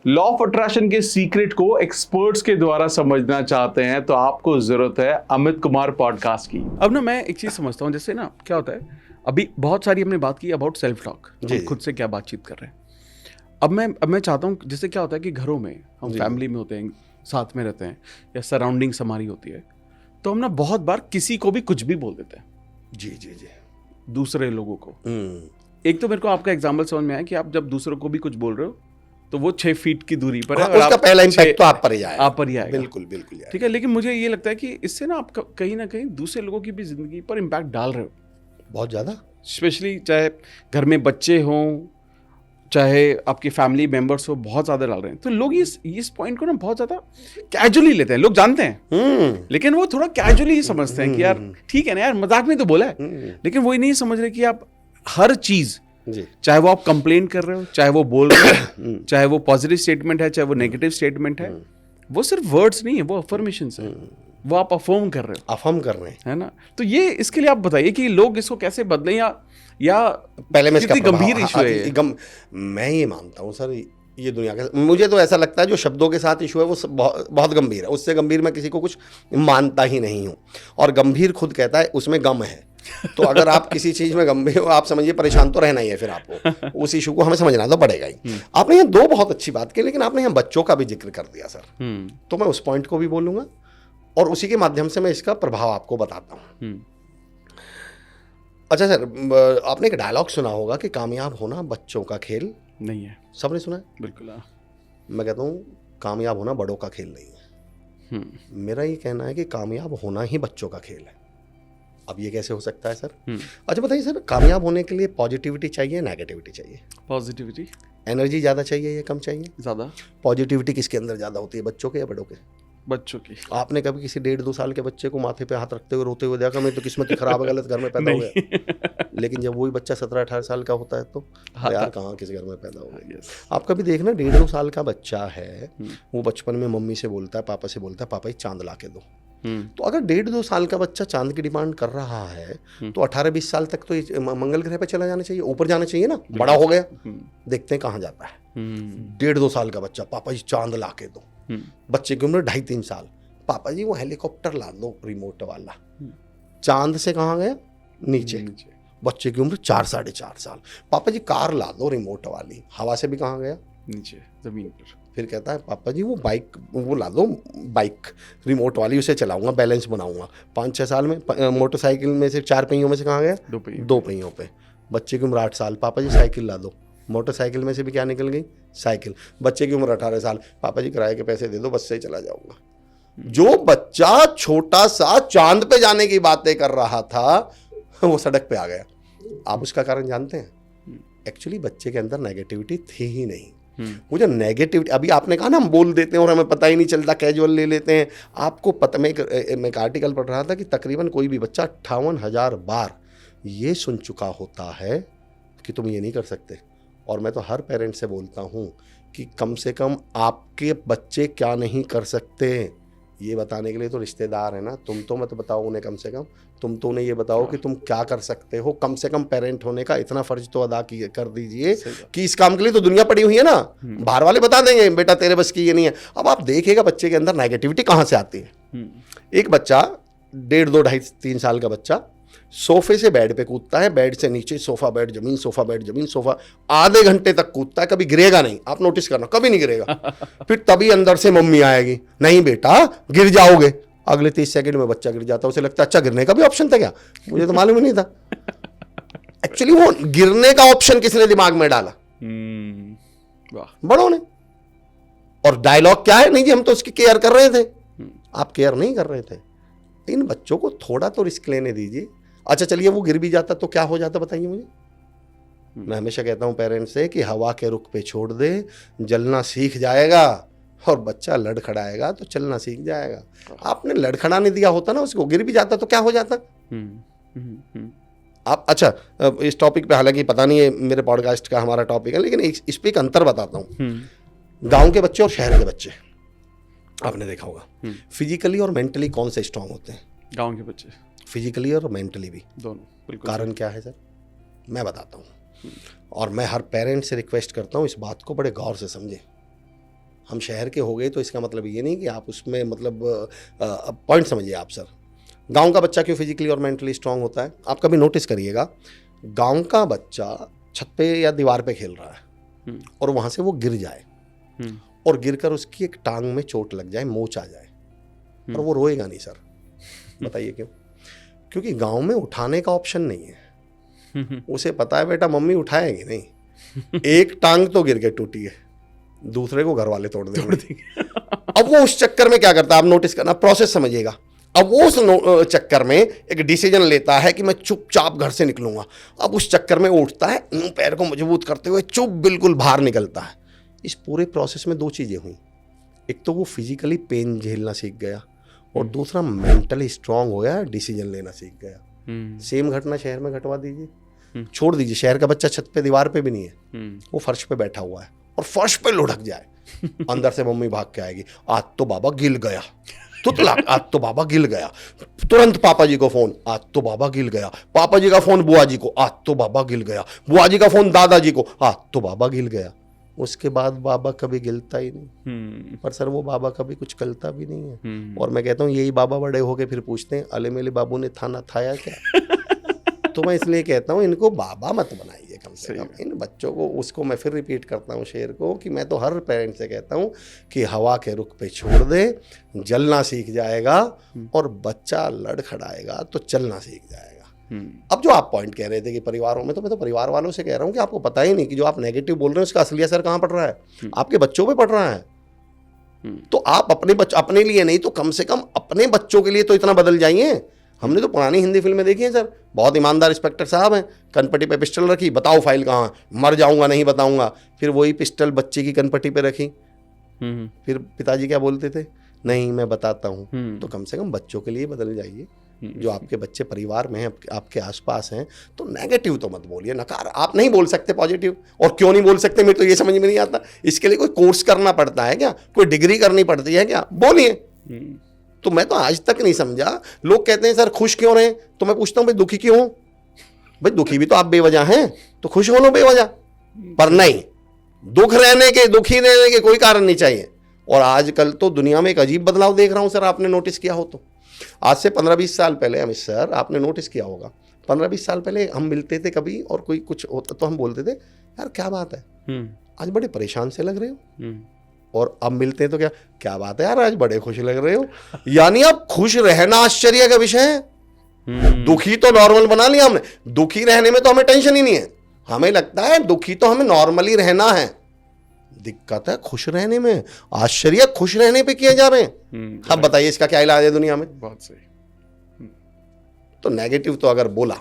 Law of attraction के secret को experts के द्वारा समझना चाहते हैं तो आपको जरूरत है अमित कुमार पॉडकास्ट की। अब ना मैं एक चीज़ समझता हूँ, जैसे ना क्या होता है, अभी बहुत सारी हमने बात की अबाउट सेल्फ टॉक, हम खुद से क्या बातचीत कर रहे हैं। अब मैं चाहता हूँ, जैसे क्या होता है कि घरों में हम फैमिली में होते हैं, साथ में रहते हैं, या सराउंडिंग्स हमारी होती है, तो हम ना बहुत बार किसी को भी कुछ भी बोल देते हैं। जी जी जी। दूसरे लोगों को। एक तो मेरे को आपका एग्जाम्पल समझ में आया कि आप जब दूसरों को भी कुछ बोल रहे हो तो वो 6 फीट की दूरी पर है, और उसका पहला इम्पैक्ट तो आप पर ही आएगा। आप पर ही आएगा। बिल्कुल बिल्कुल। ठीक है, लेकिन मुझे ये लगता है कि इससे ना आप कहीं ना कहीं दूसरे लोगों की भी जिंदगी पर इम्पैक्ट डाल रहे हो बहुत ज़्यादा। स्पेशली चाहे घर में बच्चे हों, चाहे आपके फैमिली मेंबर्स हो, बहुत ज़्यादा डाल रहे हैं। तो लोग इस पॉइंट को ना बहुत ज़्यादा कैजुअली लेते हैं। लोग जानते हैं लेकिन वो थोड़ा कैजुअली ही समझते हैं कि यार ठीक है ना यार, मजाक में तो बोला है। लेकिन वो नहीं समझ रहे कि आप हर चीज़, चाहे वो आप कंप्लेन कर रहे हो, चाहे वो बोल रहे हो, चाहे वो पॉजिटिव स्टेटमेंट है, चाहे वो नेगेटिव स्टेटमेंट है, वो सिर्फ वर्ड्स नहीं है, वो अफर्मेशंस है, वो आप अफर्म कर रहे हो, अफर्म कर रहे हैं, है ना। तो ये इसके लिए आप बताइए कि लोग इसको कैसे बदलें, या पहले में कितनी गंभीर इशू है। मैं ये मानता हूँ सर, ये दुनिया का, मुझे तो ऐसा लगता है जो शब्दों के साथ इशू है वो बहुत गंभीर है। उससे गंभीर मैं किसी को कुछ मानता ही नहीं हूँ। और गंभीर खुद कहता है उसमें गम है। तो अगर आप किसी चीज़ में गंभीर हो, आप समझिए परेशान तो रहना ही है। फिर आपको उस इशू को हमें समझना तो पड़ेगा ही। आपने यहाँ 2 बहुत अच्छी बात की, लेकिन आपने यहाँ बच्चों का भी जिक्र कर दिया सर। तो मैं उस पॉइंट को भी बोलूँगा और उसी के माध्यम से मैं इसका प्रभाव आपको बताता हूँ। अच्छा सर, आपने एक डायलॉग सुना होगा कि कामयाब होना बच्चों का खेल नहीं है। सबने सुना है? बिल्कुल। मैं कहता हूँ कामयाब होना बड़ों का खेल नहीं है। मेरा ये कहना है कि कामयाब होना ही बच्चों का खेल है। अब ये कैसे हो सकता है सर? अच्छा बताइए सर, कामयाब होने के लिए पॉजिटिविटी चाहिए, नेगेटिविटी चाहिए? पॉजिटिविटी। एनर्जी ज़्यादा चाहिए या कम चाहिए? ज़्यादा। पॉजिटिविटी किसके अंदर ज़्यादा होती है, बच्चों के या बड़ों के? बच्चों की। आपने कभी किसी 1.5-2 साल के बच्चे को माथे पे हाथ रखते हुए रोते हुए देखा? मेरी तो किस्मत ही खराब है, गलत घर में पैदा हो गया। लेकिन जब वही बच्चा 17-18 साल का होता है तो यार कहाँ किस घर में पैदा हो गया। आप कभी देखना 1.5-2 साल का बच्चा है, वो बचपन में मम्मी से बोलता है, पापा से बोलता है, पापा ये चांद ला के दो। तो अगर 1.5-2 साल का बच्चा चांद की डिमांड कर रहा है तो 18-20 साल तक तो मंगल ग्रह पे चला जाना चाहिए, ऊपर जाना चाहिए ना। बड़ा हो गया, देखते हैं कहाँ जाता है। 1.5-2 साल का बच्चा, पापा जी चांद ला के दो। बच्चे की उम्र 2.5-3 साल, पापा जी वो हेलीकॉप्टर ला दो रिमोट वाला। चांद से कहाँ गया? नीचे। बच्चे की उम्र 4-4.5 साल, पापा जी कार ला दो रिमोट वाली। हवा से भी कहाँ गया? नीचे, जमीन पर। फिर कहता है पापा जी वो बाइक वो ला दो, बाइक रिमोट वाली, उसे चलाऊंगा, बैलेंस बनाऊंगा। 5-6 साल में मोटरसाइकिल में से 4 पहियों में से कहाँ गया? 2 पहियों पे। बच्चे की उम्र 8 साल, पापा जी साइकिल ला दो। मोटरसाइकिल में से भी क्या निकल गई? साइकिल। बच्चे की उम्र 18 साल, पापा जी किराए के पैसे दे दो, बस से ही चला जाऊंगा। जो बच्चा छोटा सा चांद पे जाने की बातें कर रहा था वो सड़क पे आ गया। आप उसका कारण जानते हैं? एक्चुअली बच्चे के अंदर नेगेटिविटी थी ही नहीं। वो जो नेगेटिविटी, अभी आपने कहा ना हम बोल देते हैं और हमें पता ही नहीं चलता, कैजुअल ले लेते हैं। आपको पता, मैं एक आर्टिकल पढ़ रहा था कि तकरीबन कोई भी बच्चा 58,000 बार ये सुन चुका होता है कि तुम ये नहीं कर सकते। और मैं तो हर पेरेंट से बोलता हूँ कि कम से कम आपके बच्चे क्या नहीं कर सकते ये बताने के लिए तो रिश्तेदार है ना। तुम तो मत बताओ उन्हें, कम से कम तुम तो उन्हें ये बताओ कि तुम क्या कर सकते हो। कम से कम पेरेंट होने का इतना फर्ज तो अदा कर दीजिए कि इस काम के लिए तो दुनिया पड़ी हुई है ना। बाहर वाले बता देंगे बेटा तेरे बस की ये नहीं है। अब आप देखिएगा बच्चे के अंदर नेगेटिविटी कहाँ से आती है। एक बच्चा 1.5, 2, 2.5, 3 साल का बच्चा सोफे से बेड पे कूदता है, बेड से नीचे, सोफा बेड जमीन, सोफा बेड जमीन, सोफा, आधे घंटे तक कूदता है, कभी गिरेगा नहीं। आप नोटिस करना, कभी नहीं गिरेगा। फिर तभी अंदर से मम्मी आएगी, नहीं बेटा गिर जाओगे। अगले 30 सेकंड में बच्चा गिर जाता है। उसे लगता है अच्छा गिरने का भी ऑप्शन था क्या, मुझे तो मालूम ही नहीं था। एक्चुअली वो गिरने का ऑप्शन किसने दिमाग में डाला? बड़ों ने। और डायलॉग क्या है? नहीं जी हम तो उसकी केयर कर रहे थे। आप केयर नहीं कर रहे थे। इन बच्चों को थोड़ा तो रिस्क लेने दीजिए। अच्छा चलिए वो गिर भी जाता तो क्या हो जाता बताइए मुझे। मैं हमेशा कहता हूं पेरेंट्स से कि हवा के रुख पे छोड़ दे, जलना सीख जाएगा। और बच्चा लड़खड़ाएगा तो चलना सीख जाएगा। आपने लड़खड़ाने दिया होता ना उसको, गिर भी जाता तो क्या हो जाता? आप अच्छा इस टॉपिक पे, हालांकि पता नहीं है मेरे पॉडकास्ट का हमारा टॉपिक है, लेकिन इस पे एक अंतर बताता हूँ। गांव के बच्चे और शहर के बच्चे, आपने देखा होगा फिजिकली और मेंटली कौन से स्ट्रांग होते हैं? गांव के बच्चे। फिजिकली और मेंटली भी दोनों। कारण क्या है सर? मैं बताता हूँ। और मैं हर पेरेंट से रिक्वेस्ट करता हूँ इस बात को बड़े गौर से समझें। हम शहर के हो गए तो इसका मतलब ये नहीं कि आप उसमें मतलब पॉइंट समझिए आप सर। गांव का बच्चा क्यों फिजिकली और मेंटली स्ट्रांग होता है, आप कभी नोटिस करिएगा, गांव का बच्चा छत पे या दीवार पे खेल रहा है और वहाँ से वो गिर जाए और गिरकर उसकी एक टांग में चोट लग जाए, मोच आ जाए, और वो रोएगा नहीं सर। बताइए क्यों? क्योंकि गांव में उठाने का ऑप्शन नहीं है। उसे पता है बेटा मम्मी उठाएगी नहीं, एक टांग तो गिर के टूटी है, दूसरे को घर वाले तोड़ देंगे। अब वो उस चक्कर में क्या करता है, आप नोटिस करना, प्रोसेस समझिएगा। अब वो उस चक्कर में एक डिसीजन लेता है कि मैं चुपचाप घर से निकलूंगा। अब उस चक्कर में उठता है, पैर को मजबूत करते हुए चुप बिल्कुल बाहर निकलता है। इस पूरे प्रोसेस में दो चीजें हुई, एक तो वो फिजिकली पेन झेलना सीख गया और दूसरा मेंटली स्ट्रांग हो गया, डिसीजन लेना सीख गया। सेम घटना शहर में घटवा दीजिए, छोड़ दीजिए, शहर का बच्चा छत पे दीवार पे भी नहीं है, वो फर्श पे बैठा हुआ है और फर्श पे लुढ़क जाए, अंदर से मम्मी भाग के आएगी, आज तो बाबा गिल गया, तुतला, आज तो बाबा गिल गया, तुरंत पापा जी को फोन, आज तो बाबा गिल गया, पापा जी का फोन बुआ जी को, आज तो बाबा गिल गया, बुआ जी का फोन दादाजी को, आज तो बाबा गिल गया। उसके बाद बाबा कभी गिलता ही नहीं, पर सर वो बाबा कभी कुछ गलता भी नहीं है। और मैं कहता हूँ यही बाबा बड़े होके फिर पूछते हैं, अले मेले बाबू ने थाना थाया क्या? तो मैं इसलिए कहता हूँ इनको बाबा मत बनाइए कम से कम, इन बच्चों को। उसको मैं फिर रिपीट करता हूँ शेर को कि मैं तो हर पेरेंट से कहता हूँ कि हवा के रुख पे छोड़ दे, जलना सीख जाएगा, और बच्चा लड़खड़ाएगा तो चलना सीख जाएगा। अब जो आप पॉइंट कह रहे थे कि परिवारों में, तो मैं तो परिवार वालों से कह रहा हूँ कि आपको पता ही नहीं कि जो आप नेगेटिव बोल रहे हैं उसका असली असर कहाँ पड़ रहा है, आपके बच्चों पे पड़ रहा है। तो आप अपने लिए नहीं तो कम से कम अपने बच्चों के लिए तो इतना बदल जाइए। हमने तो पुरानी हिंदी फिल्में देखी हैं सर, बहुत ईमानदार इंस्पेक्टर साहब हैं, कनपट्टी पे पिस्टल रखी, बताओ फाइल कहाँ, मर जाऊंगा नहीं बताऊंगा, फिर वही पिस्टल बच्चे की कनपट्टी पे रखी, फिर पिताजी क्या बोलते थे, नहीं मैं बताता हूँ। तो कम से कम बच्चों के लिए बदल जाइए। जो आपके बच्चे परिवार में हैं, आपके आसपास हैं, तो नेगेटिव तो मत बोलिए, नकार। आप नहीं बोल सकते पॉजिटिव, और क्यों नहीं बोल सकते मेरे तो ये समझ में नहीं आता। इसके लिए कोई कोर्स करना पड़ता है क्या, कोई डिग्री करनी पड़ती है क्या? बोलिए। तो मैं तो आज तक नहीं समझा, लोग कहते हैं सर खुश क्यों रहे, तो मैं पूछता हूँ भाई दुखी क्यों हो? भाई दुखी भी तो आप बेवजह हैं, तो खुश हो लो बेवजह। पर नहीं, दुखी रहने के कोई कारण नहीं चाहिए। और आजकल तो दुनिया में एक अजीब बदलाव देख रहा हूं सर, आपने नोटिस किया हो तो। आज से 15-20 साल पहले, अमित सर आपने नोटिस किया होगा, 15-20 साल पहले हम मिलते थे कभी और कोई कुछ होता तो हम बोलते थे यार क्या बात है, आज बड़े परेशान से लग रहे हो। और अब मिलते हैं तो क्या बात है यार, आज बड़े खुश लग रहे हो। यानी अब खुश रहना आश्चर्य का विषय है। दुखी तो नॉर्मल बना लिया हमने, दुखी रहने में तो हमें टेंशन ही नहीं है, हमें लगता है दुखी तो हमें नॉर्मली रहना है। दिक्कत है खुश रहने में, आश्चर्य खुश रहने पे किए जा रहे हैं। अब बताइए इसका क्या इलाज है दुनिया में? बहुत सही। तो नेगेटिव तो अगर बोला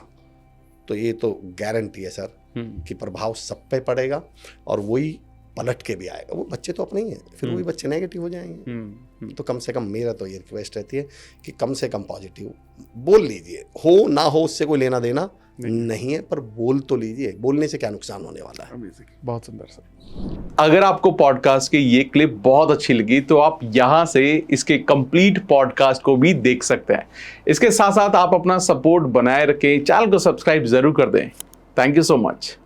तो ये तो गारंटी है सर कि प्रभाव सब पे पड़ेगा और वही पलट के भी आएगा। वो बच्चे तो अपने ही हैं, फिर वही बच्चे नेगेटिव हो जाएंगे। तो कम से कम मेरा तो ये रिक्वेस्ट रहती है कि कम से कम पॉजिटिव बोल लीजिए, हो ना हो उससे कोई लेना देना नहीं है, पर बोल तो लीजिए। बोलने से क्या नुकसान होने वाला है? बहुत सुंदर सर। अगर आपको पॉडकास्ट की ये क्लिप बहुत अच्छी लगी तो आप यहाँ से इसके कंप्लीट पॉडकास्ट को भी देख सकते हैं। इसके साथ साथ आप अपना सपोर्ट बनाए रखें, चैनल को सब्सक्राइब जरूर कर दें। Thank you so much.